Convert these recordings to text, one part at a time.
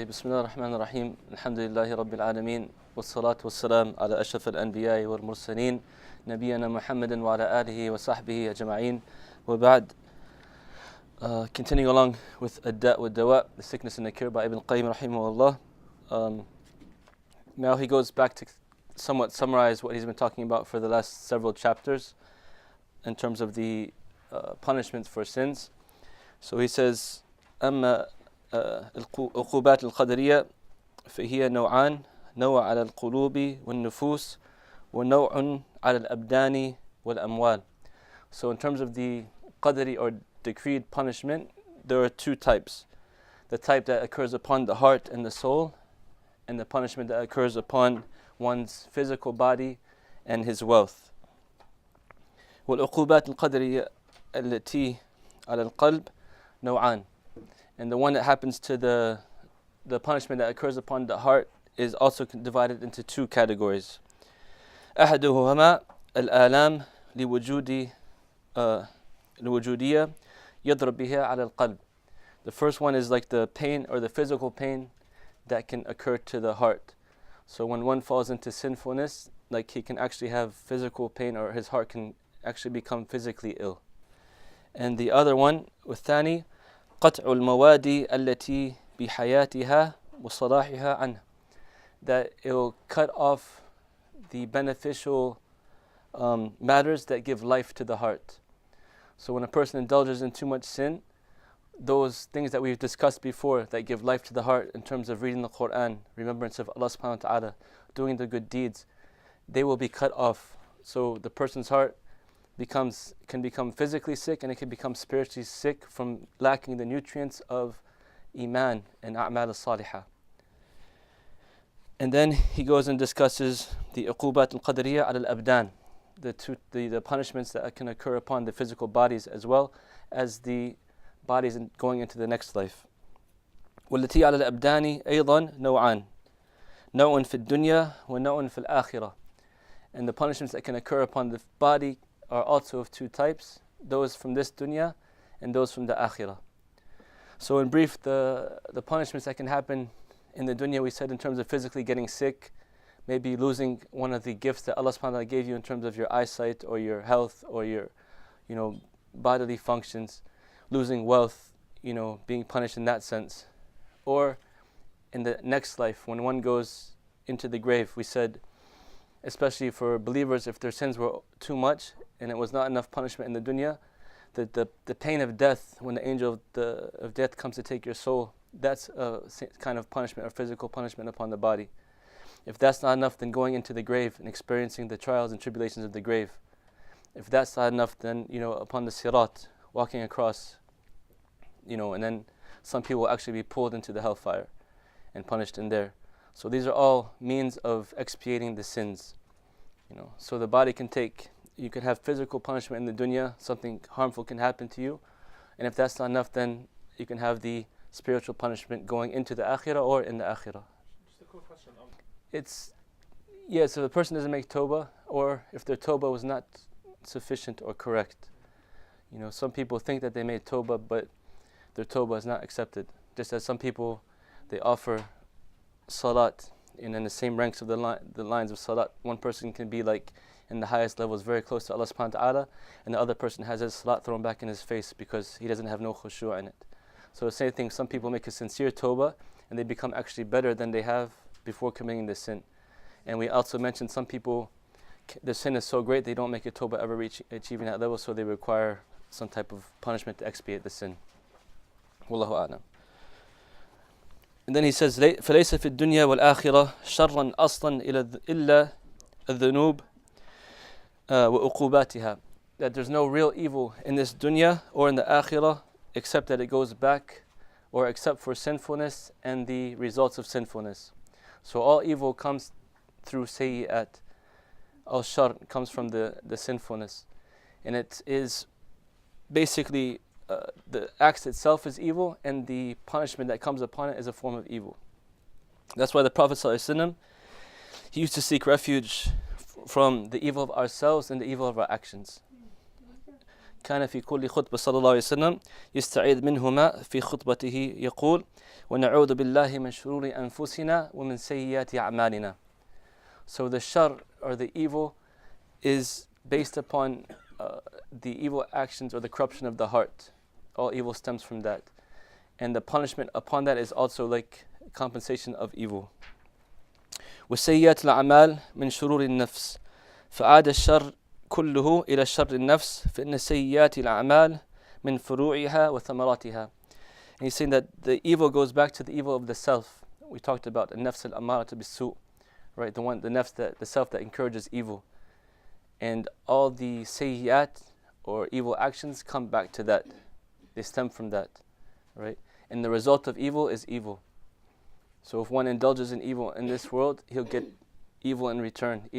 طيب بسم الله الرحمن الرحيم الحمد لله رب العالمين والصلاة والسلام على أشرف الأنبياء والمرسلين نبينا محمد وعلى آله وصحبه أجمعين وبعد. Continuing along with Ad-Da' wa Dawa, the sickness and the cure by Ibn Qayyim rahimahullah. Now he goes back to somewhat summarize what he's been talking about for the last several chapters in terms of the punishments for sins. So he says, أما العقوبات القدرية فهي نوعان، نوع على القلوب والنفوس ونوع على الأبدان والأموال. So in terms of the qadri or decreed punishment, there are two types. The type that occurs upon the heart and the soul, and the punishment that occurs upon one's physical body and his wealth. والعقوبات القدرية التي على القلب نوعان. And the one that happens to the punishment that occurs upon the heart is also divided into two categories. أحدهما الآلام الوجودية يضرب بها على القلب. The first one is like the pain or the physical pain that can occur to the heart. So when one falls into sinfulness, like he can actually have physical pain, or his heart can actually become physically ill. And the other one, والثاني قطع المواد التي بحياتها وصلاحها عنه, that it will cut off the beneficial matters that give life to the heart. So when a person indulges in too much sin, those things that we've discussed before that give life to the heart in terms of reading the Quran, remembrance of Allah subhanahu wa ta'ala, doing the good deeds, they will be cut off. So the person's heart can become physically sick, and it can become spiritually sick from lacking the nutrients of iman and a'mal al-salihah. And then he goes and discusses the uqubat al-qadariyah al-abdan, the punishments that can occur upon the physical bodies as well as the bodies going into the next life. والتي على الأبدان أيضا نوعان، نوع في الدنيا ونوع في الآخرة. And the punishments that can occur upon the body are also of two types, those from this dunya and those from the akhirah. So in brief, the punishments that can happen in the dunya, we said in terms of physically getting sick, maybe losing one of the gifts that Allah subhanahu wa ta'ala gave you in terms of your eyesight or your health or your bodily functions, losing wealth, being punished in that sense. Or in the next life, when one goes into the grave, we said, especially for believers, if their sins were too much and it was not enough punishment in the dunya, the pain of death, when the angel of death comes to take your soul, that's a kind of punishment or physical punishment upon the body. If that's not enough, then going into the grave and experiencing the trials and tribulations of the grave. If that's not enough, then upon the sirat, walking across, and then some people will actually be pulled into the hellfire and punished in there. So these are all means of expiating the sins. So the body you can have physical punishment in the dunya, something harmful can happen to you, and if that's not enough, then you can have the spiritual punishment going into the akhirah or in the akhirah. Just a quick question. So the person doesn't make tawbah, or if their tawbah was not sufficient or correct. Some people think that they made tawbah, but their tawbah is not accepted. Just as some people, they offer salat, and in the same ranks of the lines of salat, one person can be like in the highest levels, very close to Allah subhanahu wa ta'ala, and the other person has his salat thrown back in his face because he doesn't have no khushu' in it. So the same thing, some people make a sincere tawbah, and they become actually better than they have before committing the sin. And we also mentioned some people, the sin is so great, they don't make a tawbah ever achieving that level, so they require some type of punishment to expiate the sin. Wallahu a'lam. And then he says, فَلَيْسَ فِي الدُّنْيَا وَالْآخِرَةِ شَرًّا أَصْلًا إِلَّا الذُّنُوبِ وَعُقُوبَاتِهَا. That there's no real evil in this dunya or in the akhirah except that it goes back, or except for sinfulness and the results of sinfulness. So all evil comes through sayyi'at. Al-shar comes from the sinfulness. And it is basically the act itself is evil, and the punishment that comes upon it is a form of evil. That's why the Prophet ﷺ, he used to seek refuge from the evil of ourselves and the evil of our actions. كان في كل خطبة صلى الله عليه وسلم يستعيذ منهما في خطبته يقول ونعوذ بالله من شرور أنفسنا ومن سيئات أعمالنا. So the shar, or the evil, is based upon the evil actions or the corruption of the heart. All evil stems from that. And the punishment upon that is also like compensation of evil. وسيئات الأعمال من شرور النفس فعاد الشر كله إلى شر النفس فإن سيئات الأعمال من فروعها وثمراتها. And he's saying that the evil goes back to the evil of the self. We talked about النفس الأمارة بالسوء, right? The self that encourages evil. And all the sayyat or evil actions come back to that. They stem from that, right? And the result of evil is evil. So if one indulges in evil in this world, he'll get evil in return,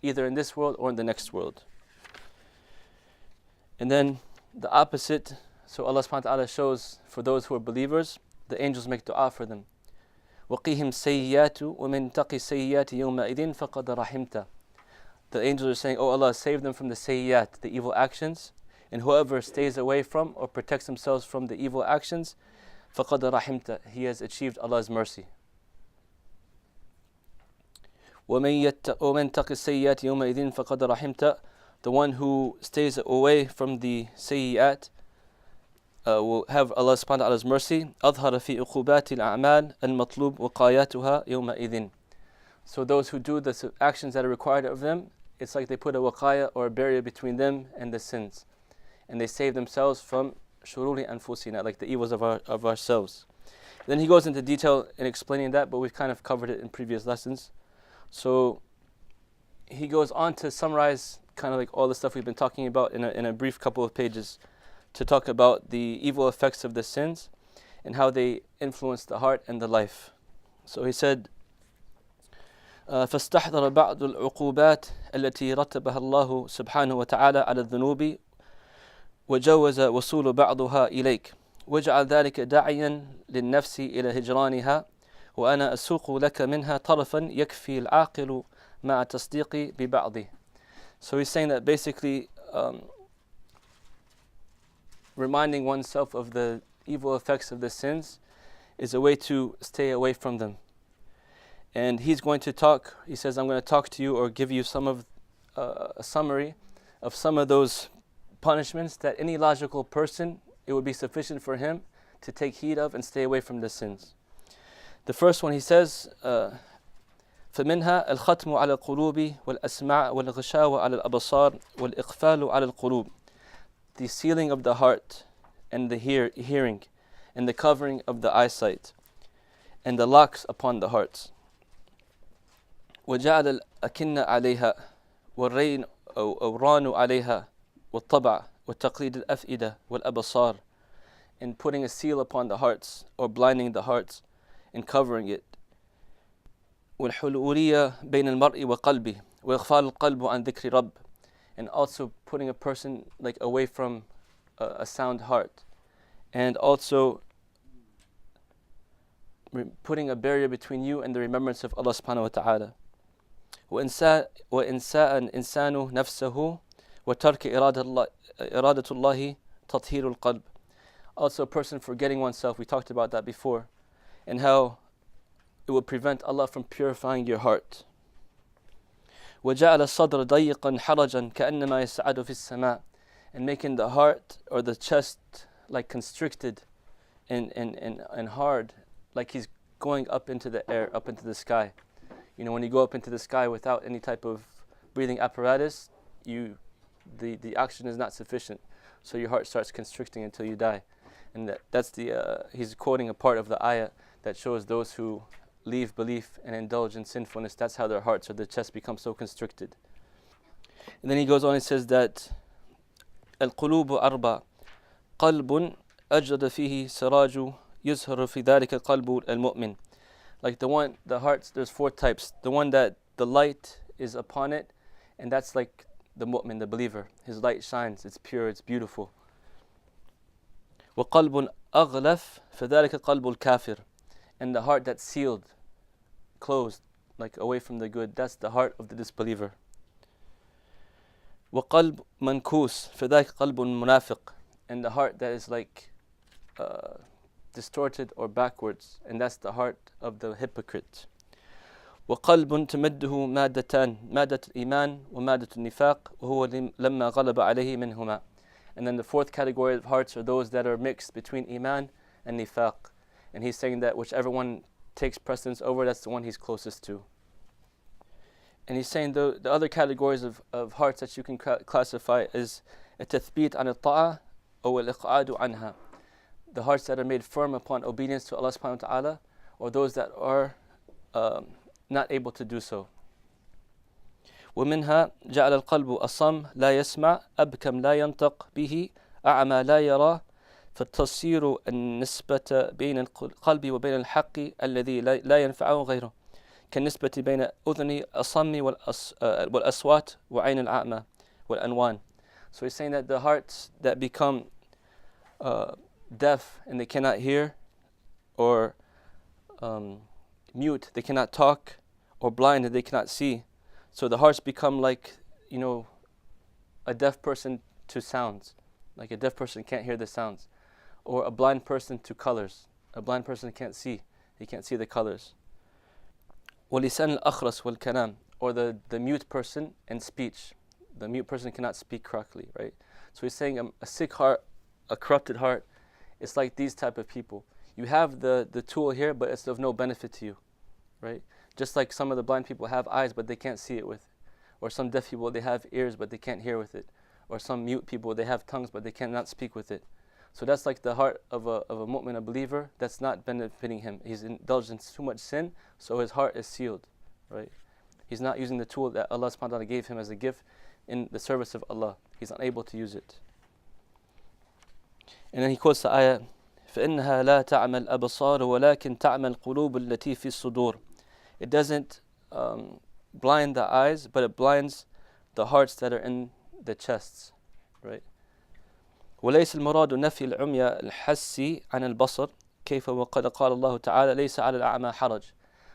either in this world or in the next world. And then the opposite, so Allah subhanahu wa ta'ala shows for those who are believers, the angels make dua for them. وَقِهِمْ سَيِّئَاتُ وَمِنْ تَقِ سَيِّئَاتِ يَوْمَئِذٍ فَقَدْ رَحِمْتَ. The angels are saying, oh Allah, save them from the sayyat, the evil actions, and whoever stays away from or protects themselves from the evil actions, فَقَدْ رَحِمْتَ, he has achieved Allah's mercy. وَمَنْ تَقِ السَّيِّئَاتِ يَوْمَئِذٍ فَقَدْ رَحِمْتَ. The one who stays away from the sayyat will have Allah subhanahu wa ta'ala's mercy. أظهر في عقوبات الأعمال المطلوب وقاياتها يومئذ. So those who do the actions that are required of them, it's like they put a waqaya or a barrier between them and the sins. And they save themselves from shururi anfusina, like the evils of ourselves. Then he goes into detail in explaining that, but we've kind of covered it in previous lessons. So he goes on to summarize kind of like all the stuff we've been talking about in a brief couple of pages, to talk about the evil effects of the sins and how they influence the heart and the life. So he said, فاستحضر بعض العقوبات التي رتبها الله سبحانه وتعالى على الذنوب وجوز وصول بعضها إليك وجعل ذلك داعيا للنفس إلى هجرانها وأنا أسوق لك منها طرفا يكفي العاقل مع تصديقي ببعضه. So he's saying that basically reminding oneself of the evil effects of the sins is a way to stay away from them. And he's going to talk, he says, I'm going to talk to you or give you some of a summary of some of those punishments that any logical person, it would be sufficient for him to take heed of and stay away from the sins. The first one he says, فمنها الختم على القلوب والأسماع والغشاوة على الأبصار والإقفال على القلوب. The sealing of the heart and the hearing and the covering of the eyesight and the locks upon the hearts. وجعل الأكنة عليها والرين أو ران عليها والطبع وتقليد الأفئدة والأبصار, and putting a seal upon the hearts or blinding the hearts and covering it. والحلولية بين المرء وقلبه وإغفال القلب عن ذكر رب, and also putting a person like away from a sound heart, and also putting a barrier between you and the remembrance of Allah subhanahu wa ta'ala. وإنساء الإنسان نفسه وترك إرادة الله تطهير القلب. Also a person forgetting oneself, we talked about that before, and how it will prevent Allah from purifying your heart. وجعل الصدر ضيقا حرجا كأنما يسعد في السماء, and making the heart or the chest like constricted and hard, like he's going up into the air, up into the sky. You know, when you go up into the sky without any type of breathing apparatus, the oxygen is not sufficient, so your heart starts constricting until you die. And that's he's quoting a part of the ayah that shows those who leave belief and indulge in sinfulness, that's how their hearts or their chest become so constricted. And then he goes on and says that القلوب أربع قلب أجرد فيه سراج يزهر في ذلك قلب المؤمن. Like the hearts, there's 4 types. The one that the light is upon it, and that's like the mu'min, the believer. His light shines, it's pure, it's beautiful. وقلب أغلف فذلك قلب الكافر. And the heart that's sealed, closed, like away from the good, that's the heart of the disbeliever. وَقَلْبٌ مَنْكُوسٌ فَذَاكَ قَلْبٌ مُنَافِقٌ. And the heart that is like distorted or backwards, and that's the heart of the hypocrite. وقلب تمده مادتان مادة الإيمان ومادة النفاق وهو لما غلب عليه منهما. And then the fourth category of hearts are those that are mixed between iman and nifaq. And he's saying that whichever one takes precedence over, that's the one he's closest to. And he's saying the other categories of hearts that you can classify is التثبيت عن الطاعة أو الإقعاد عنها. The hearts that are made firm upon obedience to Allah subhanahu wa ta'ala, or those that are not able to do so. ومنها جعل القلب أصم لا يسمع أبكم لا ينطق به أعمى لا يرى فتصير النسبة بين القلب وبين الحق الذي لا ينفعه غيره كالنسبة بين أذن الأصم والأصوات وعين الأعمى والأنوان. So he's saying that the hearts that become deaf and they cannot hear, or mute, they cannot talk, or blind and they cannot see. So the hearts become like, a deaf person to sounds. Like a deaf person can't hear the sounds. Or a blind person to colors. A blind person can't see. He can't see the colors. وَلِسَانِ الْأَخْرَسِ وَالْكَلَامِ. Or the mute person and speech. The mute person cannot speak correctly, right? So he's saying a sick heart, a corrupted heart, it's like these type of people. You have the tool here, but it's of no benefit to you, right? Just like some of the blind people have eyes, but they can't see it with. Or some deaf people, they have ears, but they can't hear with it. Or some mute people, they have tongues, but they cannot speak with it. So that's like the heart of a mu'min, a believer, that's not benefiting him. He's indulged in too much sin, so his heart is sealed, right? He's not using the tool that Allah subhanahu wa ta'ala gave him as a gift in the service of Allah. He's unable to use it. And then he quotes the ayah, فَإِنَّهَا لَا تَعْمَى الْأَبْصَارُ وَلَكِنْ تَعْمَى الْقُلُوبُ الَّتِي فِي الصُّدُورِ. It doesn't blind the eyes, but it blinds the hearts that are in the chests, right? وليس المراد نفي العمي الحسي عن البصر كيف وقد قال الله تعالى ليس على الأعمى حرج.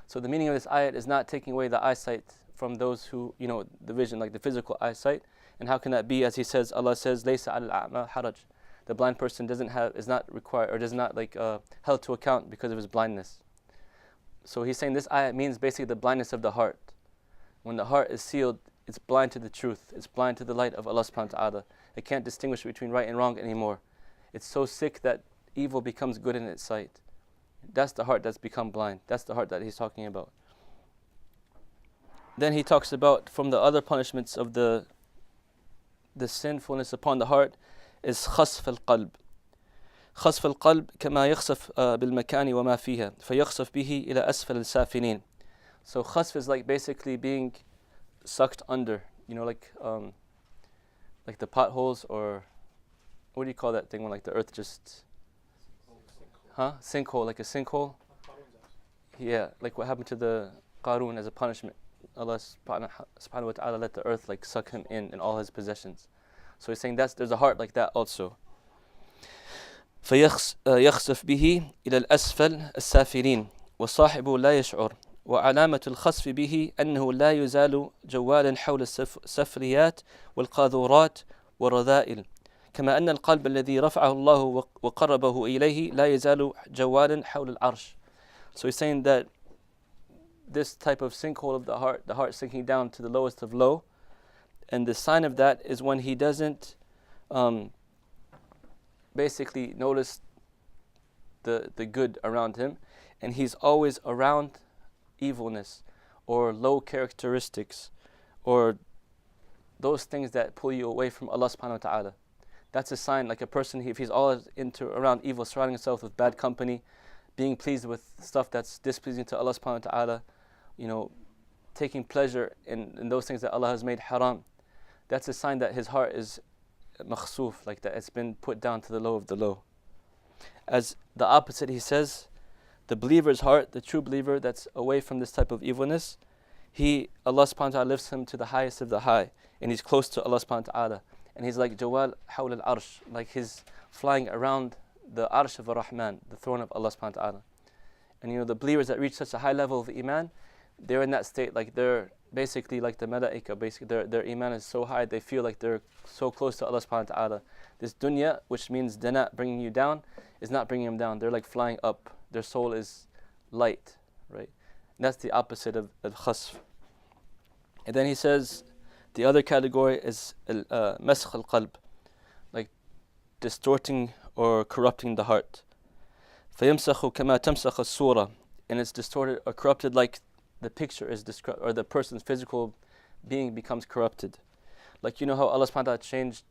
So the meaning of this ayat is not taking away the eyesight from those who, the vision, like the physical eyesight. And how can that be? As he says, Allah says, ليس على الأعمى حرج. The blind person is not required, or does not held to account because of his blindness. So he's saying this ayat means basically the blindness of the heart. When the heart is sealed, it's blind to the truth. It's blind to the light of Allah subhanahu wa ta'ala. It can't distinguish between right and wrong anymore. It's so sick that evil becomes good in its sight. That's the heart that's become blind. That's the heart that he's talking about. Then he talks about from the other punishments of the sinfulness upon the heart is خسف القلب. خسف القلب كما يخسف بالمكان وما فيها فيخسف به إلى أسفل السافلين. So khasf is like basically being sucked under, like the potholes, or what do you call that thing when like the earth just, sinkhole, like a sinkhole. Yeah, like what happened to the Qarun as a punishment. Allah subhanahu wa ta'ala let the earth like suck him in and all his possessions. So he's saying there's a heart like that also. فيخسف به إلى الأسفل السافلين وصاحبه لا يشعر وعلامة الخسف به أنه لا يزال جوالا حول السفليات والقاذورات والرذائل كما أن القلب الذي رفعه الله وقربه إليه لا يزال جوالا حول العرش. So he's saying that this type of sinkhole of the heart sinking down to the lowest of low, and the sign of that is when he doesn't basically notice the good around him, and he's always around evilness or low characteristics or those things that pull you away from Allah subhanahu wa ta'ala. That's a sign, like a person, if he's always around evil, surrounding himself with bad company, being pleased with stuff that's displeasing to Allah subhanahu wa ta'ala, taking pleasure in those things that Allah has made haram, that's a sign that his heart is makhsuf, like that it's been put down to the low of the low. As the opposite, he says, the believer's heart, the true believer that's away from this type of evilness, Allah subhanahu wa ta'ala lifts him to the highest of the high, and he's close to Allah subhanahu wa ta'ala. And he's like Jawal Hawl al-Arsh, like he's flying around the Arsh of Ar-Rahman, the throne of Allah subhanahu wa ta'ala. And the believers that reach such a high level of Iman, they're in that state, like they're basically like the malaika, basically their iman is so high, they feel like they're so close to Allah subhanahu wa ta'ala. This dunya, which means dana, bringing you down, is not bringing them down. They're like flying up. Their soul is light, right? And that's the opposite of al-khasf. And then he says, the other category is masakh al-qalb, like distorting or corrupting the heart. فَيَمْسَخُ كَمَا تَمْسَخَ الصُّورَةِ, and it's distorted or corrupted like the picture is or the person's physical being becomes corrupted. Like, you know how Allah subhanahu wa ta'ala changed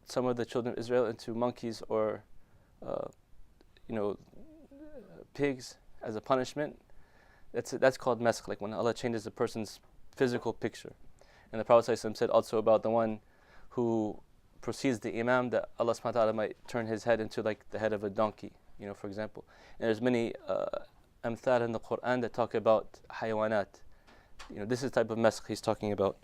some of the children of Israel into monkeys or pigs as a punishment? That's called masakh, like when Allah changes a person's physical picture. And the Prophet ﷺ said also about the one who precedes the imam, that Allah subhanahu wa ta'ala might turn his head into like the head of a donkey, for example. And there's many amthal in the Quran that talk about hayawanat. This is the type of masakh he's talking about.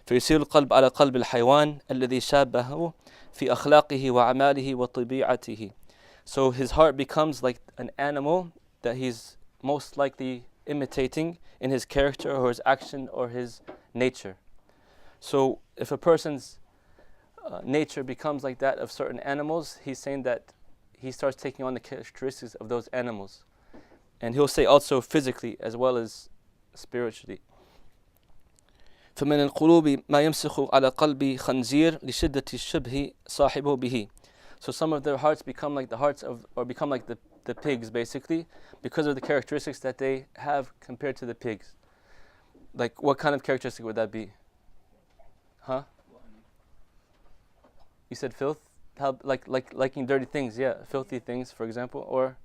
فيصير القلب على قلب الحيوان الذي شابهه في أخلاقه وأعماله وطبيعته. So his heart becomes like an animal that he's most likely imitating in his character or his action or his nature. So if a person's nature becomes like that of certain animals, he's saying that he starts taking on the characteristics of those animals. And he'll say also physically as well as spiritually. فمن القلوب ما يمسخ على قلب خنزير لشدة الشبه صاحبه به. So some of their hearts become like the hearts of, or become like the pigs basically, because of the characteristics that they have compared to the pigs. Like what kind of characteristic would that be? Huh? You said filth? How, like liking dirty things, yeah, filthy things, for example, or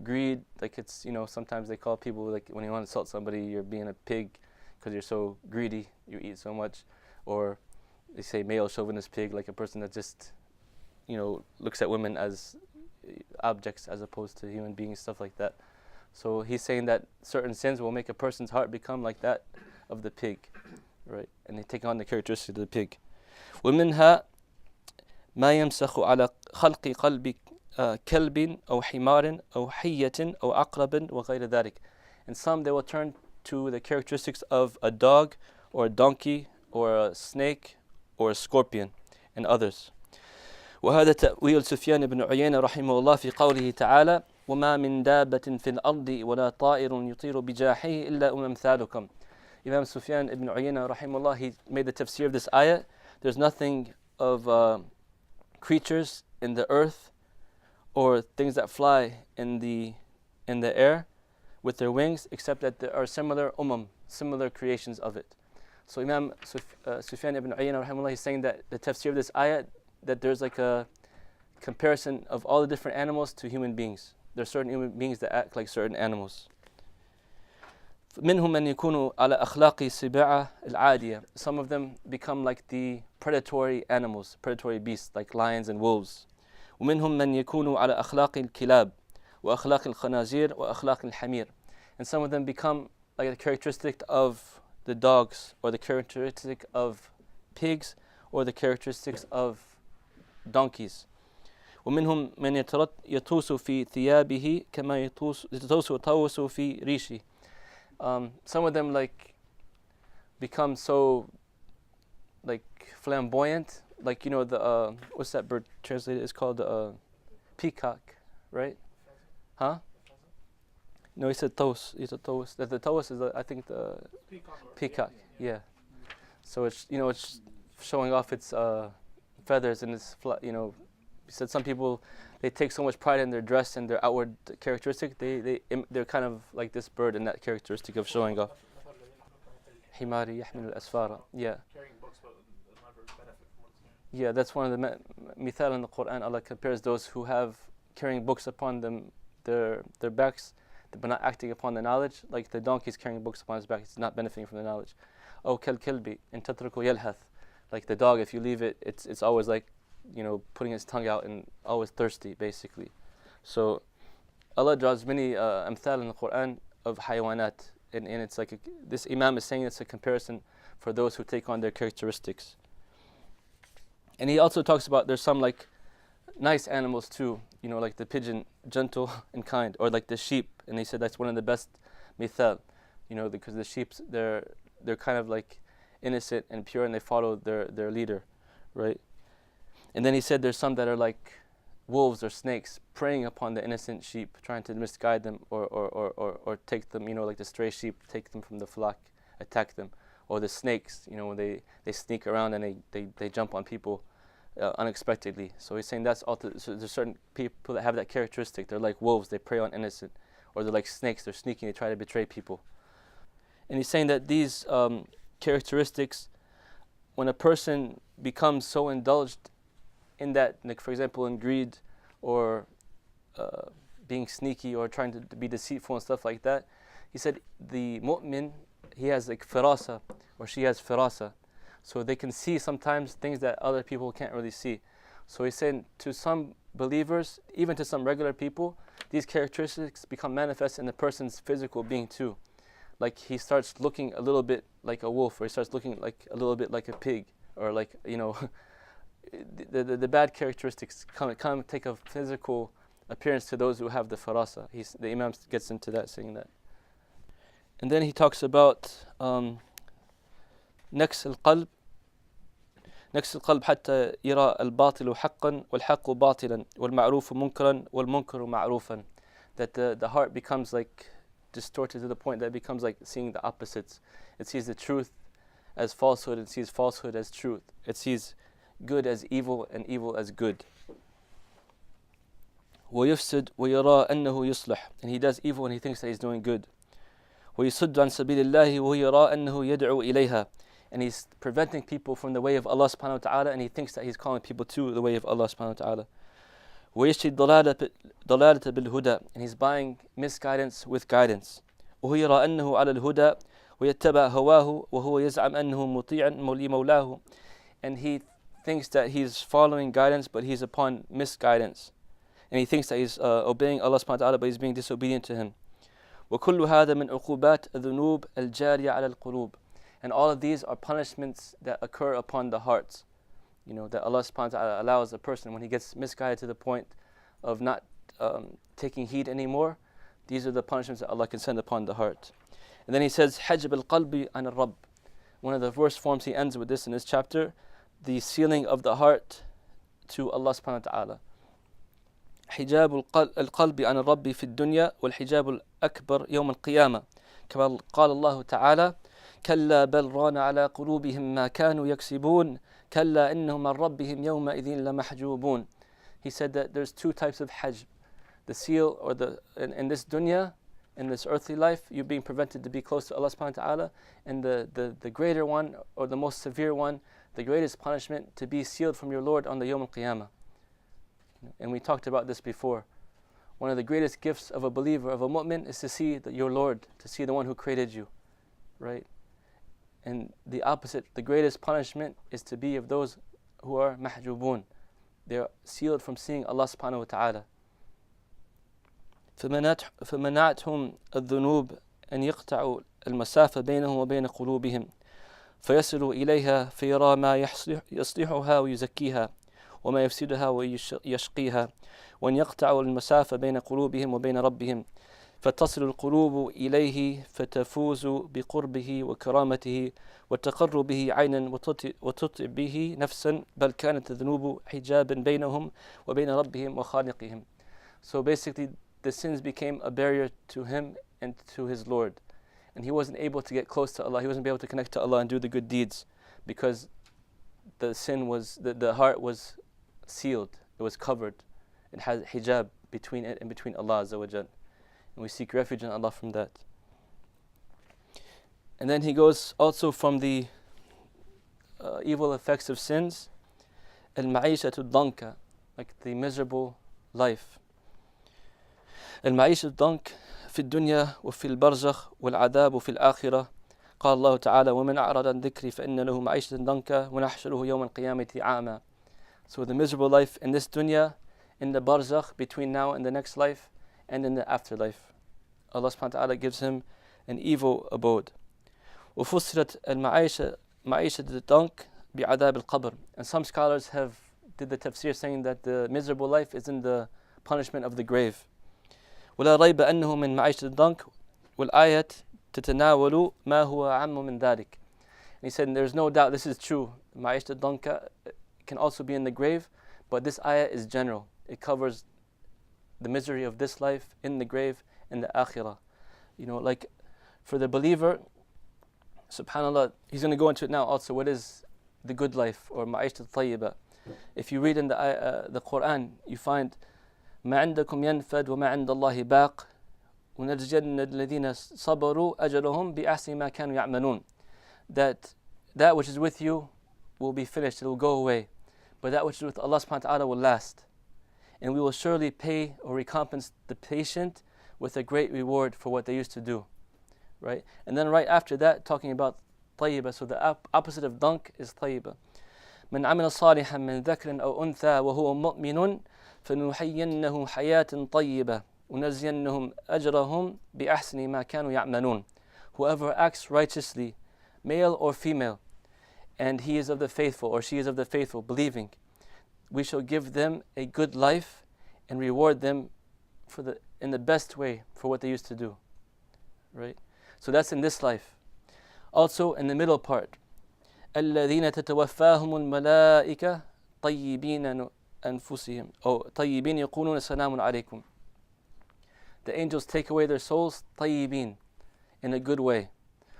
greed, like it's, sometimes they call people, like when you want to insult somebody, you're being a pig because you're so greedy, you eat so much. Or they say male chauvinist pig, like a person that just, looks at women as objects as opposed to human beings, stuff like that. So he's saying that certain sins will make a person's heart become like that of the pig, right? And they take on the characteristics of the pig. ومنها ما يمسخ على خلق قلب كلب أو حمار أو حية أو عقرب وغير ذلك. And some they will turn to the characteristics of a dog or a donkey or a snake or a scorpion and others. وهذا تأويل سفيان بن عيينة رحمه الله في قوله تعالى وما من دابة في الأرض ولا طائر يطير بجاحه إلا أمثالكم. Imam Sufyan ibn Uyayna rahimahullah, he made the tafsir of this ayah. There's nothing of creatures in the earth or things that fly in the air with their wings, except that there are similar similar creations of it. So Imam Sufyan ibn Uyayna rahimahullah, he's saying that the tafsir of this ayah, that there's like a comparison of all the different animals to human beings. There are certain human beings that act like certain animals. منهم من يكون على أخلاق السباع العادية. Some of them become like the predatory animals, predatory beasts, like lions and wolves. ومنهم من يكون على أخلاق الكلاب وأخلاق الخنازير وأخلاق الحمير. And some of them become like the characteristic of the dogs, or the characteristic of pigs, or the characteristics of donkeys. ومنهم من يطوس في ثيابه كما يطوس في ريشه. Some of them like become so like flamboyant, like the what's that bird translated? It's called peacock, right? Huh? No, he said taus. He said taus. That the taus is I think the peacock. Yeah. So it's it's showing off its feathers and its he said some people, they take so much pride in their dress and their outward characteristic, they're kind of like this bird in that characteristic of showing off. Himari yahmilu al-asfara. Yeah. Yeah, that's one of the mithal in the Quran. Allah compares those who have carrying books upon them, their backs, but not acting upon the knowledge. Like the donkey is carrying books upon his back, it's not benefiting from the knowledge. Oh, kal kilbi in tatruku yalhath. Like the dog, if you leave it, it's always like putting his tongue out and always thirsty, basically. So Allah draws many amthal in the Quran of hayawanat, and it's like this Imam is saying it's a comparison for those who take on their characteristics. And he also talks about there's some like nice animals too, like the pigeon, gentle and kind, or like the sheep, and he said that's one of the best mithal. because the sheep, they're kind of like innocent and pure, and they follow their leader, right? And then he said there's some that are like wolves or snakes preying upon the innocent sheep, trying to misguide them or take them, like the stray sheep, take them from the flock, attack them. Or the snakes, when they sneak around and they jump on people unexpectedly. So he's saying that's also, so there's certain people that have that characteristic. They're like wolves, they prey on innocent. Or they're like snakes, they're sneaking, they try to betray people. And he's saying that these characteristics, when a person becomes so indulged in that, like for example in greed or being sneaky or trying to be deceitful and stuff like that, he said the mu'min, he has like firasa, or she has firasa, so they can see sometimes things that other people can't really see. So he's saying to some believers, even to some regular people, these characteristics become manifest in the person's physical being too. Like he starts looking a little bit like a wolf, or he starts looking like a little bit like a pig, or like the bad characteristics come take a physical appearance to those who have the farasa. The Imam gets into that, saying that. And then he talks about نكس القلب حتى يرى الباطل حقا والحق باطلا والمعروف منكرا والمنكر معروفا. That the heart becomes like distorted to the point that it becomes like seeing the opposites. It sees the truth as falsehood, it sees falsehood as truth. It sees good as evil and evil as good. ويفسد ويرى أنه يصلح. And he does evil and he thinks that he's doing good. ويصد عن سبيل الله ويرى أنه يدعو إليها. And he's preventing people from the way of Allah subhanahu wa ta'ala, and he thinks that he's calling people to the way of Allah subhanahu wa ta'ala. ويشتري ضلالة بالهدى. And he's buying misguidance with guidance. وهو يرى أنه على الهدى ويتبع هواه وهو يزعم أنه مطيع لمولاه. And he thinks that he's following guidance, but he's upon misguidance. And he thinks that he's obeying Allah subhanahu wa ta'ala, but he's being disobedient to him. وكل هذا من عقوبات الذنوب الجارية على القلوب. And all of these are punishments that occur upon the hearts. That Allah subhanahu wa ta'ala allows a person when he gets misguided to the point of not taking heed anymore. These are the punishments that Allah can send upon the heart. And then he says, حجب القلب عن الرب. One of the worst forms he ends with this in this chapter, the sealing of the heart to Allah subhanahu wa ta'ala. حجاب القلب عن الرب في الدنيا والحجاب الأكبر يوم القيامة كما قال الله تعالى كلا بل ران على قلوبهم ما كانوا يكسبون كلا إنهم عن ربهم يومئذ لمحجوبون. He said that there's two types of hajj. The seal, or in this dunya, in this earthly life, you're being prevented to be close to Allah subhanahu wa ta'ala, and the greater one, or the most severe one, the greatest punishment, to be sealed from your Lord on the Yawm al-Qiyamah. And we talked about this before. One of the greatest gifts of a believer, of a mu'min, is to see your Lord, to see the one who created you, right? And the opposite, the greatest punishment, is to be of those who are mahjubun. They are sealed from seeing Allah subhanahu wa ta'ala. فمنعتهم الذنوب أن يقطعوا المسافة بينهم وبين قلوبهم فيصلوا إليها فيرى ما يصلحها ويزكيها وما يفسدها ويشقيها وأن يقطعوا المسافة بين قلوبهم وبين ربهم فتصل القلوب إليه فتفوز بقربه وكرامته وتقر به عينا وتطئ به نفسا بل كانت الذنوب حجابا بينهم وبين ربهم وخالقهم. So basically the sins became a barrier to him and to his Lord, and he wasn't able to get close to Allah, he wasn't able to connect to Allah and do the good deeds, because the sin was, the heart was sealed, it was covered, it has hijab between it and between Allah Azza wa Jal. And we seek refuge in Allah from that. And then he goes also from the evil effects of sins, al-ma'ishatu ad-danka, like the miserable life. المعيشة الضنك في الدنيا وفي البرزخ والعذاب في الآخرة قال الله تعالى ومن أعرض عن ذكري فإن له معيشة ضنكا ونحشره يوم القيامة أعمى. So the miserable life in this dunya, in the barzakh, between now and the next life, and in the afterlife, Allah subhanahu wa ta'ala gives him an evil abode. وفسرت المعيشة الضنك بعذاب القبر. And some scholars did the tafsir saying that the miserable life is in the punishment of the grave. ولا ريب أنه من معيشة الضنك والآية تتناول ما هو أعم من ذلك. And he said, there's no doubt this is true. معيشة الضنك can also be in the grave, but this ayah is general. It covers the misery of this life, in the grave, in the akhirah. You know, like for the believer, subhanAllah, he's going to go into it now also. What is the good life, or معيشة الطيبة? If you read in the Quran, you find ما عندكم ينفد وما عند الله باق ونجزين الذين صبروا أجرهم بأحسن ما كانوا يعملون. That which is with you will be finished, it will go away. But that which is with Allah subhanahu wa ta'ala will last. And we will surely pay or recompense the patient with a great reward for what they used to do. Right? And then right after that, talking about طيبة. So the opposite of dunk is طيبة. من عمل صالحا من ذكر أو أنثى وهو مؤمن فنحيينه حياة طيبة ونجزينهم أجرهم بأحسن ما كانوا يعملون. Whoever acts righteously, male or female, and he is of the faithful, or she is of the faithful, believing, we shall give them a good life and reward them in the best way for what they used to do. Right? So that's in this life. Also in the middle part, الذين تتوفاهم الملائكة طيبين أنفسهم أو طيبين يقولون السلام عليكم. The angels take away their souls طيبين, in a good way.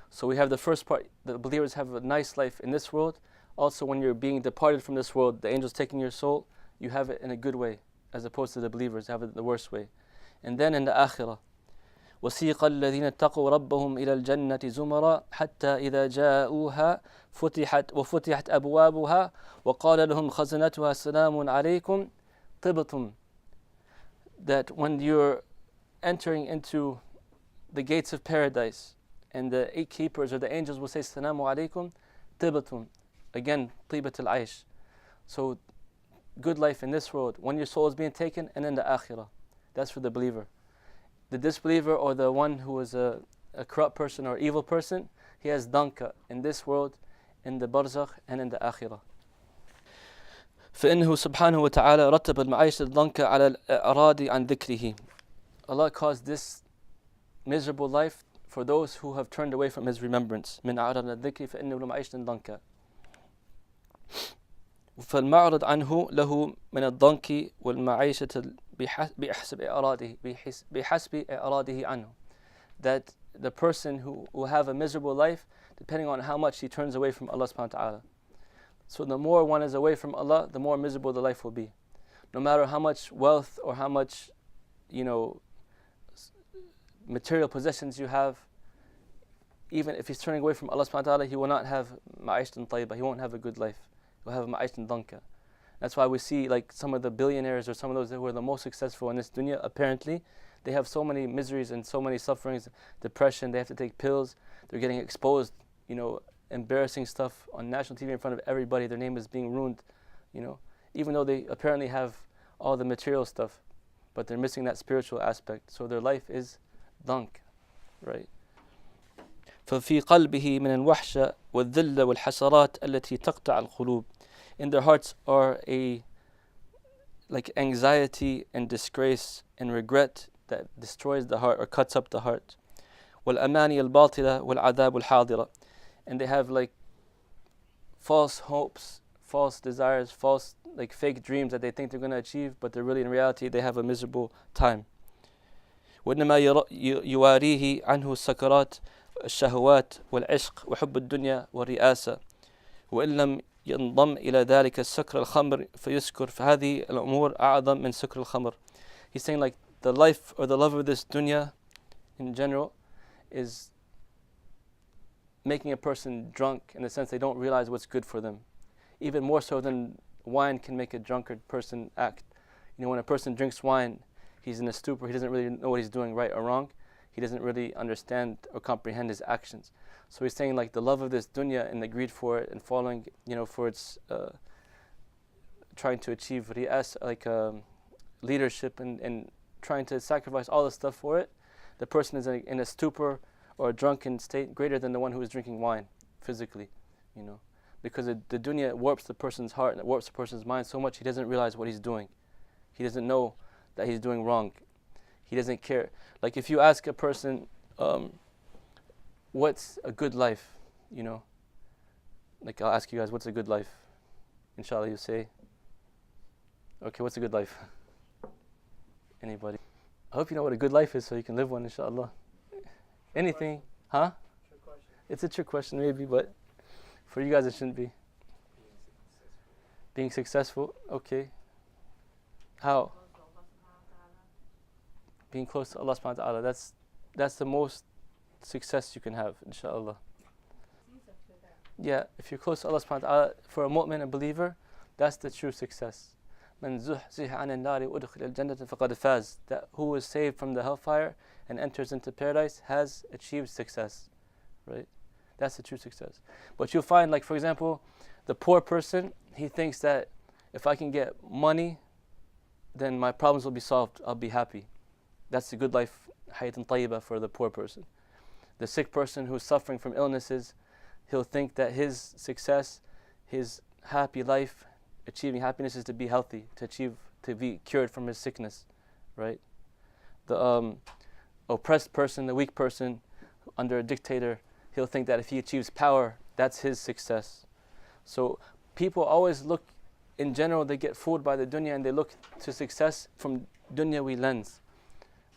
So we have the first part, the believers have a nice life in this world. Also when you're being departed from this world, the angels taking your soul, you have it in a good way, as opposed to the believers have it the worst way. And then in the akhirah, وسيق الذين اتقوا ربهم إلى الجنة زمرا حتى إذا جاءوها وفتحت أبوابها وقال لهم خزنتها السلام عليكم طبتم. That when you're entering into the gates of paradise, and the 8 keepers or the angels will say Assalamu alaikum طبتم. Again, طيبة العيش. So good life in this world when your soul is being taken, and in the akhirah. That's for the believer. The disbeliever, or the one who is a corrupt person or evil person, he has danka in this world, in the barzakh, and in the akhirah. فإنه سبحانه وتعالى رتب المعيشة الضنكة على الإعراض عن ذكره. Allah caused this miserable life for those who have turned away from His remembrance. من أعرض عن الذكر فإنه لمعيشة ضنكة. فالمعرض عنه له من الضنك والمعيشة بحسب إعراضه عنه. That the person who will have a miserable life depending on how much he turns away from Allah subhanahu wa ta'ala. So the more one is away from Allah, the more miserable the life will be. No matter how much wealth or how much, material possessions you have, even if he's turning away from Allah subhanahu wa ta'ala, he will not have ma'ishtan tayyibah, he won't have a good life. He'll have ma'ishtan danka. That's why we see like some of the billionaires or some of those who are the most successful in this dunya, apparently, they have so many miseries and so many sufferings, depression, they have to take pills, they're getting exposed, embarrassing stuff on national TV in front of everybody, their name is being ruined, even though they apparently have all the material stuff, but they're missing that spiritual aspect. So their life is dank, right? ففي قلبه من الوحشة والذلة والحسرات التي تقطع القلوب. In their hearts are like anxiety and disgrace and regret that destroys the heart or cuts up the heart. والأماني الباطلة والعذاب الحاضرة. And they have like false hopes, false desires, false like fake dreams that they think they're going to achieve, but they're really in reality they have a miserable time. وإنما يواريه عنه السكرات الشهوات والعشق وحب الدنيا والرئاسة وإن لم ينضم إلى ذلك السكر الخمر فيسكر فهذه الأمور أعظم من سكر الخمر. He's saying like the life or the love of this dunya in general is making a person drunk in the sense they don't realize what's good for them. Even more so than wine can make a drunkard person act. When a person drinks wine, he's in a stupor, he doesn't really know what he's doing, right or wrong. He doesn't really understand or comprehend his actions. So he's saying like the love of this dunya and the greed for it and following, for its trying to achieve ri'as, like leadership and trying to sacrifice all the stuff for it, the person is in a stupor or a drunken state greater than the one who is drinking wine physically, because the dunya warps the person's heart and it warps the person's mind so much he doesn't realize what he's doing. He doesn't know that he's doing wrong. He doesn't care. Like if you ask a person, what's a good life? Like I'll ask you guys, what's a good life? Inshallah, you say. Okay, what's a good life? Anybody? I hope you know what a good life is so you can live one, inshallah. Anything? Huh? Trick question. It's a trick question maybe, but for you guys it shouldn't be. Being successful? Okay. How? Being close to Allah subhanahu wa ta'ala. That's the most success you can have, inshallah. Yeah, if you're close to Allah subhanahu wa ta'ala, for a mu'min, a believer, that's the true success. من زحزح عن النار وأدخل الجنة فقد فاز. That who is saved from the hellfire and enters into paradise has achieved success. Right? That's the true success. But you'll find, like for example, the poor person, he thinks that if I can get money, then my problems will be solved. I'll be happy. That's the good life, hayatun tayyibah, for the poor person. The sick person who's suffering from illnesses, he'll think that his success, his happy life, achieving happiness is to be healthy, to be cured from his sickness, right? The oppressed person, the weak person under a dictator, he'll think that if he achieves power, that's his success. So people always look, in general, they get fooled by the dunya and they look to success from dunyawi lens.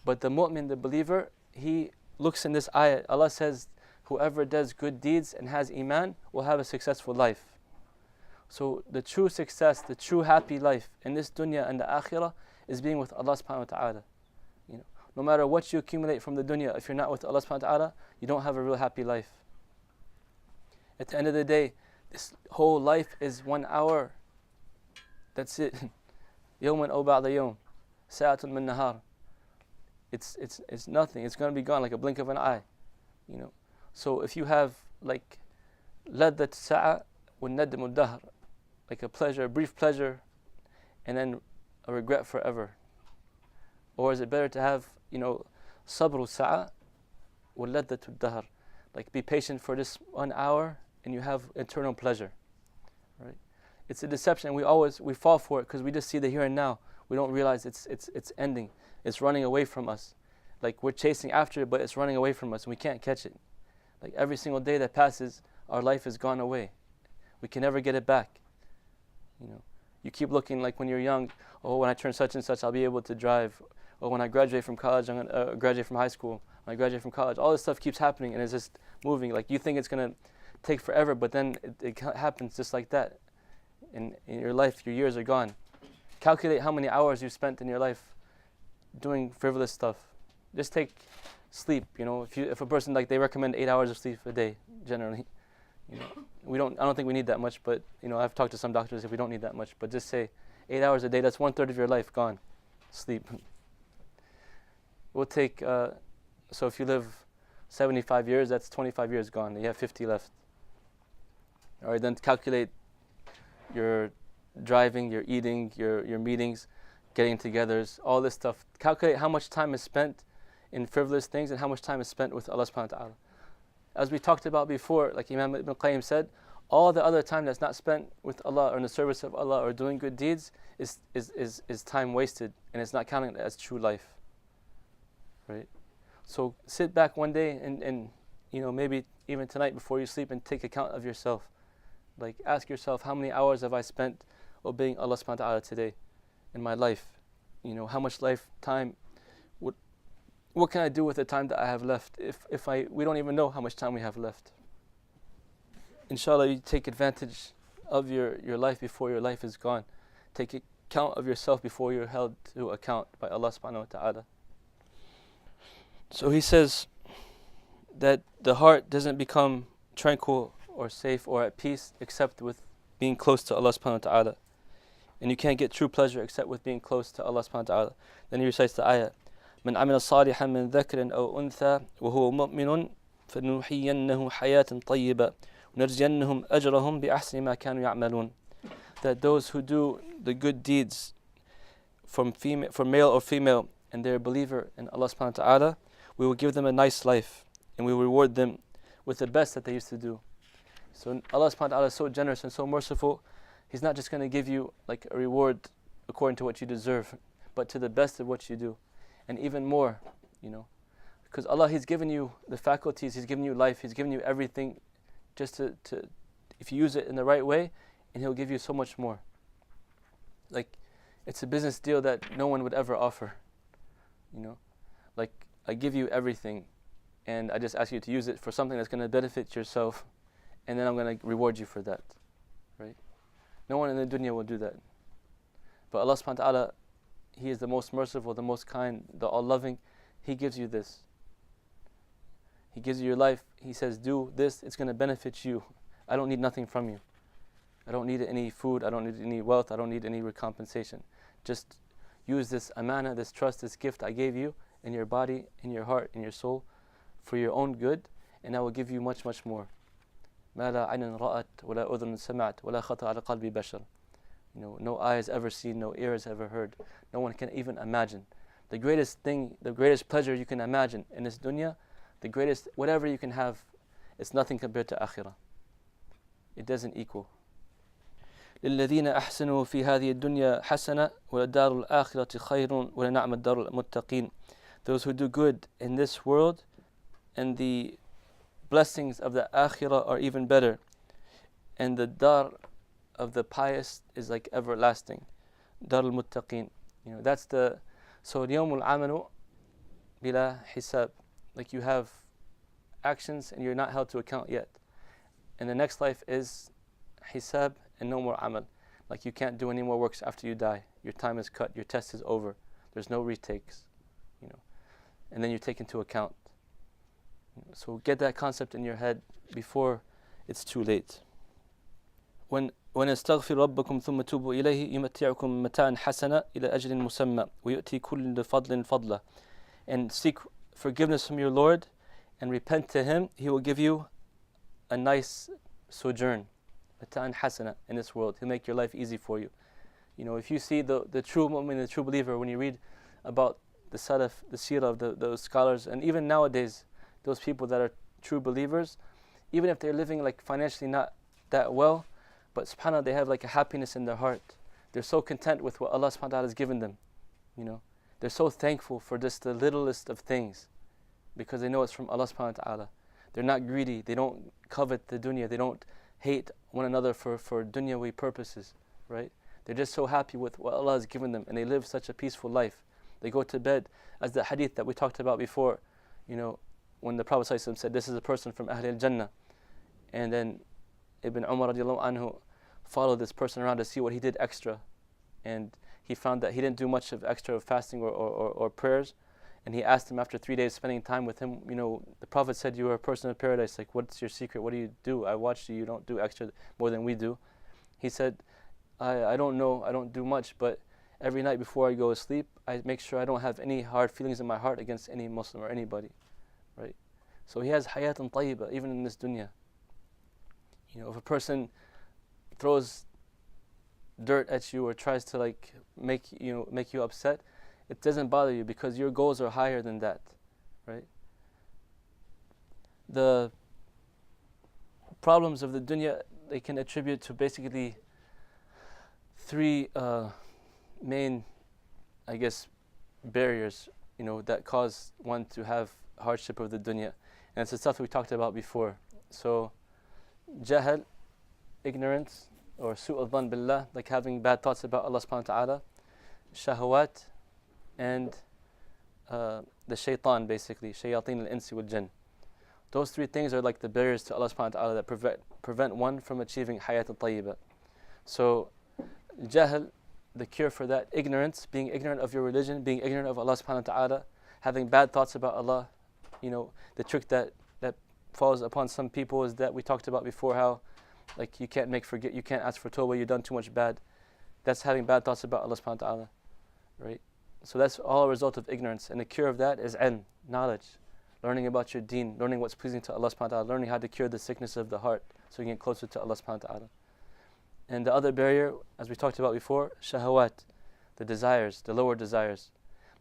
But the mu'min, the believer, he looks in this ayah. Allah says, whoever does good deeds and has iman will have a successful life. So the true success, the true happy life in this dunya and the akhirah is being with Allah subhanahu wa ta'ala. No matter what you accumulate from the dunya, if you're not with Allah subhanahu wa ta'ala, you don't have a real happy life. At the end of the day, this whole life is 1 hour. That's it. يوماً أو بعد يوم ساعة من نهار. It's nothing. It's going to be gone like a blink of an eye. So if you have like لذة ساعة والندم الدهر, like a pleasure, a brief pleasure, and then a regret forever. Or is it better to have, sabru sa'a walladatu dahr, like be patient for this 1 hour and you have eternal pleasure, right? It's a deception. We fall for it because we just see the here and now. We don't realize it's ending. It's running away from us. Like we're chasing after it, but it's running away from us and we can't catch it. Like every single day that passes, our life has gone away. We can never get it back. You keep looking like when you're young, when I turn such and such, I'll be able to drive. Or when I graduate from college, I'm going to graduate from high school. When I graduate from college, all this stuff keeps happening and it's just moving. Like you think it's going to take forever, but then it happens just like that. In your life, your years are gone. Calculate how many hours you spent in your life doing frivolous stuff. Just take sleep. If a person, like, they recommend 8 hours of sleep a day generally. I don't think we need that much, but I've talked to some doctors if we don't need that much, but just say 8 hours a day, that's 1/3 of your life gone. Sleep. We'll take, so if you live 75 years, that's 25 years gone. You have 50 left. All right, then calculate your driving, your eating, your meetings, getting togethers, all this stuff. Calculate how much time is spent in frivolous things and how much time is spent with Allah subhanahu wa ta'ala. As we talked about before, like Imam Ibn Qayyim said, all the other time that's not spent with Allah or in the service of Allah or doing good deeds is time wasted, and it's not counting as true life. Right? So sit back one day and maybe even tonight before you sleep and take account of yourself. Like ask yourself, how many hours have I spent obeying Allah subhanahu wa ta'ala today in my life? How much lifetime, what can I do with the time that I have left? We don't even know how much time we have left. Inshallah, you take advantage of your life before your life is gone. Take account of yourself before you're held to account by Allah subhanahu wa ta'ala. So he says that the heart doesn't become tranquil or safe or at peace except with being close to Allah subhanahu wa ta'ala. And you can't get true pleasure except with being close to Allah subhanahu wa ta'ala. Then he recites the ayah, من عمل صالحا من ذكر أو أنثى وهو مؤمن فنحيينه حياة طيبة ونجزينهم أجرهم بأحسن ما كانوا يعملون. That those who do the good deeds from male or female and they're a believer in Allah subhanahu wa ta'ala, we will give them a nice life and we will reward them with the best that they used to do. So Allah subhanahu wa ta'ala is so generous and so merciful. He's not just going to give you like a reward according to what you deserve, but to the best of what you do. And even more, Because Allah, He's given you the faculties, He's given you life, He's given you everything just to if you use it in the right way, and He'll give you so much more. Like, it's a business deal that no one would ever offer. Like, I give you everything, and I just ask you to use it for something that's going to benefit yourself, and then I'm going to reward you for that. Right? No one in the dunya will do that. But Allah subhanahu wa ta'ala, He is the most merciful, the most kind, the all-loving. He gives you this. He gives you your life. He says, do this, it's going to benefit you. I don't need nothing from you. I don't need any food, I don't need any wealth, I don't need any recompensation. Just use this amana, this trust, this gift I gave you in your body, in your heart, in your soul, for your own good, and I will give you much, much more. مَا لَا عَيْنٌ رَأَتْ وَلَا أُذُنٌ سَمَعَتْ وَلَا خَطَرَ عَلَى قَلْبِ بَشَرٍ. No eye has ever seen, no ear has ever heard. No one can even imagine. The greatest thing, the greatest pleasure you can imagine in this dunya, the greatest, whatever you can have, it's nothing compared to akhirah. It doesn't equal. لِلَّذِينَ أَحْسَنُوا فِي هَذِهِ الدُّنْيَا حَسَنَةٌ وَلَدَارُ الْآخِرَةِ خَيْرٌ وَلَنَعْمَ الدَّارُ الْمُتَّقِينَ. Those who do good in this world, and the blessings of the akhirah are even better. And the dar of the pious is like everlasting. Dar al-muttaqin. That's the... So, الْيَوْمُ الْعَمَلُ بِلَا حِسَاب. Like, you have actions and you're not held to account yet. And the next life is hisab and no more amal. Like, you can't do any more works after you die. Your time is cut. Your test is over. There's no retakes. And then you take into account. So get that concept in your head before it's too late. When استغفر ربكم ثم توبوا إليه يمتعكم متاعا حسنا إلى أجل مسمى ويؤتي كل فضل فضله. And seek forgiveness from your Lord and repent to Him, He will give you a nice sojourn, متاعا حسنا, in this world. He'll make your life easy for you. If you see the true mu'min, the true believer, when you read about the salaf, the seerah of those scholars, and even nowadays, those people that are true believers, even if they're living like financially not that well, but subhanAllah, they have like a happiness in their heart. They're so content with what Allah subhanahu wa ta'ala has given them. They're so thankful for just the littlest of things, because they know it's from Allah subhanahu wa ta'ala. They're not greedy, they don't covet the dunya, they don't hate one another for dunyawi purposes, right? They're just so happy with what Allah has given them, and they live such a peaceful life. They go to bed, as the hadith that we talked about before, when the Prophet ﷺ said, this is a person from Ahl al-Jannah. And then Ibn Umar radiallahu anhu followed this person around to see what he did extra. And he found that he didn't do much of extra fasting or prayers. And he asked him after 3 days spending time with him, the Prophet said, you are a person of paradise. Like, what's your secret? What do you do? I watched you. You don't do extra more than we do. He said, I don't know. I don't do much, but every night before I go to sleep, I make sure I don't have any hard feelings in my heart against any Muslim or anybody, right? So he has hayatun tayyiba, even in this dunya. If a person throws dirt at you or tries to make you upset, it doesn't bother you because your goals are higher than that, right? The problems of the dunya, they can attribute to basically three main, barriers, that cause one to have hardship of the dunya. And it's the stuff we talked about before. So, jahl, ignorance, or su'al dhan billah, like having bad thoughts about Allah subhanahu wa ta'ala, shahawat, and the shaitan, basically, shayateen al-insi wal jinn. Those three things are like the barriers to Allah subhanahu wa ta'ala that prevent one from achieving hayat al-tayyibah. So, jahl, the cure for that, ignorance, being ignorant of your religion, being ignorant of Allah subhanahu wa ta'ala, having bad thoughts about Allah. The trick that falls upon some people is that we talked about before, how you can't you can't ask for tawbah, you've done too much bad. That's having bad thoughts about Allah subhanahu wa ta'ala, right? So that's all a result of ignorance, and the cure of that is ilm, knowledge, learning about your deen, learning what's pleasing to Allah subhanahu wa ta'ala, learning how to cure the sickness of the heart so you can get closer to Allah subhanahu wa ta'ala. And the other barrier, as we talked about before, shahawat, the desires, the lower desires.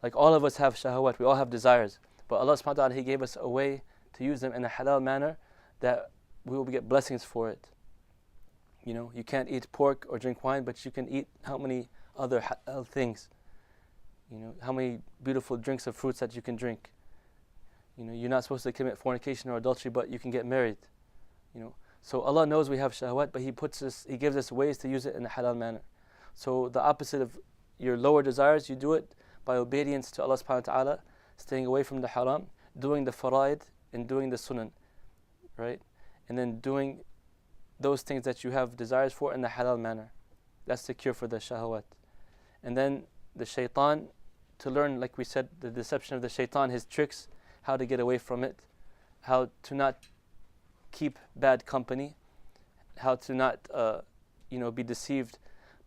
Like, all of us have shahawat, we all have desires, but Allah subhanahu wa ta'ala, He gave us a way to use them in a halal manner that we will get blessings for it. You can't eat pork or drink wine, but you can eat how many other things? How many beautiful drinks of fruits that you can drink? You're not supposed to commit fornication or adultery, but you can get married. So Allah knows we have shahwat, but He gives us ways to use it in a halal manner. So the opposite of your lower desires, you do it by obedience to Allah subhanahu wa ta'ala, staying away from the haram, doing the fara'id and doing the sunan, right? And then doing those things that you have desires for in the halal manner. That's the cure for the shahwat. And then the shaitan, to learn, like we said, the deception of the shaitan, his tricks, how to get away from it, how to not keep bad company, how to not be deceived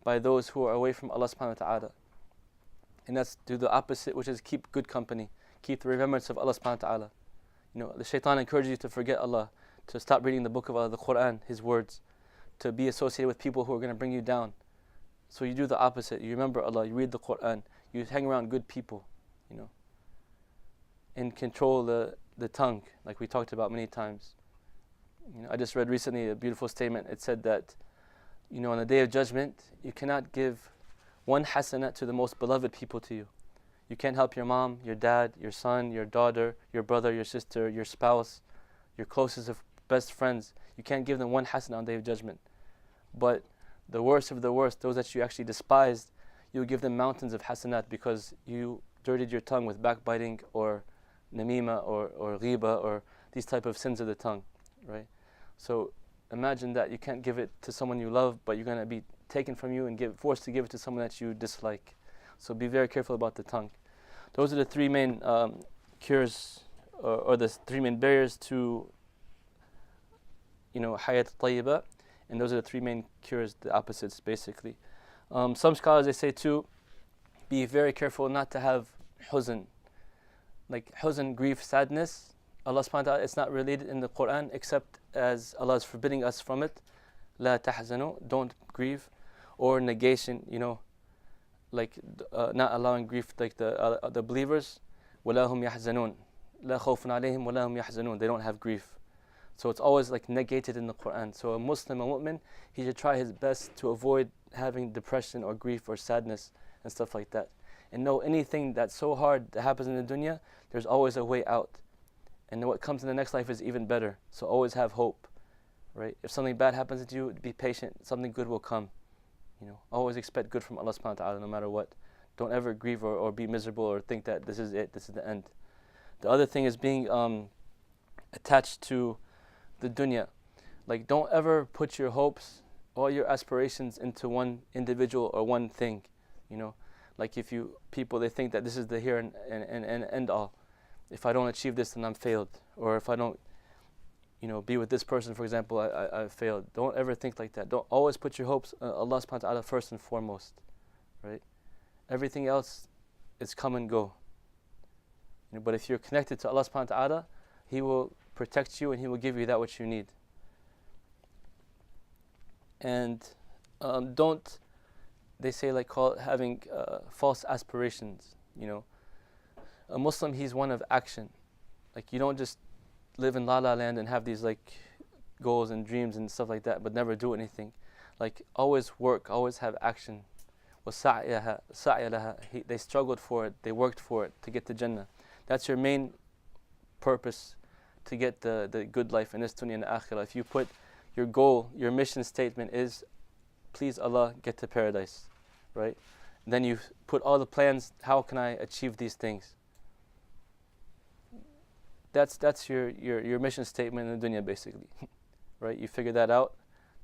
by those who are away from Allah subhanahu wa ta'ala. And that's do the opposite, which is keep good company, keep the remembrance of Allah subhanahu wa ta'ala. The shaitan encourages you to forget Allah, to stop reading the book of Allah, the Quran, His words, to be associated with people who are going to bring you down. So you do the opposite. You remember Allah, you read the Quran, you hang around good people, and control the tongue, like we talked about many times. I just read recently a beautiful statement. It said that, on the Day of Judgment, you cannot give one hasanat to the most beloved people to you. You can't help your mom, your dad, your son, your daughter, your brother, your sister, your spouse, your closest of best friends. You can't give them one hasanat on the Day of Judgment. But the worst of the worst, those that you actually despised, you give them mountains of hasanat because you dirtied your tongue with backbiting or namima or ghiba or these type of sins of the tongue, right? So imagine that you can't give it to someone you love, but you're going to be taken from you and forced to give it to someone that you dislike. So be very careful about the tongue. Those are the three main cures or the three main barriers to hayat tayyibah, and those are the three main cures, the opposites basically. Some scholars, they say too, be very careful not to have huzn. Like huzn, grief, sadness, Allah subhanahu wa ta'ala, it's not related in the Quran except as Allah is forbidding us from it. La tahzanu, don't grieve. Or negation, like not allowing grief, like the believers. وَلَا هُمْ يَحْزَنُونَ لَا خَوْفٌ عَلَيْهِمْ وَلَا هُمْ يَحْزَنُونَ. They don't have grief. So it's always like negated in the Quran. So a Muslim, a mu'min, he should try his best to avoid having depression or grief or sadness and stuff like that. And know anything that's so hard that happens in the dunya, there's always a way out. And what comes in the next life is even better. So always have hope, right? If something bad happens to you, be patient. Something good will come. Always expect good from Allah subhanahu wa ta'ala no matter what. Don't ever grieve or be miserable or think that this is it, this is the end. The other thing is being attached to the dunya. Like don't ever put your hopes, all your aspirations into one individual or one thing. Like if people, they think that this is the here and end all. If I don't achieve this, then I'm failed. Or if I don't be with this person, for example, I failed. Don't ever think like that. Don't always put your hopes on Allah subhanahu wa ta'ala first and foremost, right? Everything else is come and go. But if you're connected to Allah subhanahu wa ta'ala, He will protect you and He will give you that which you need. And don't, they say, like call it having false aspirations. A Muslim, he's one of action. Like you don't just live in la la land and have these like goals and dreams and stuff like that, but never do anything. Like always work, always have action. وَسَعْيَهَا لَهَا. They struggled for it, they worked for it to get to Jannah. That's your main purpose, to get the good life in this dunya and akhirah. If you put your goal, your mission statement is, please Allah, get to paradise, right? Then you put all the plans, how can I achieve these things? That's your mission statement in the dunya basically, right? You figure that out.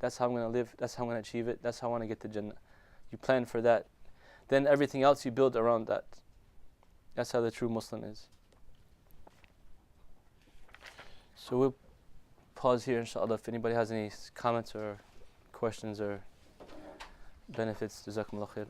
That's how I'm going to live. That's how I'm going to achieve it. That's how I want to get to Jannah. You plan for that. Then everything else you build around that. That's how the true Muslim is. So we'll pause here, inshallah. If anybody has any comments or questions or benefits, jazakumullah khair.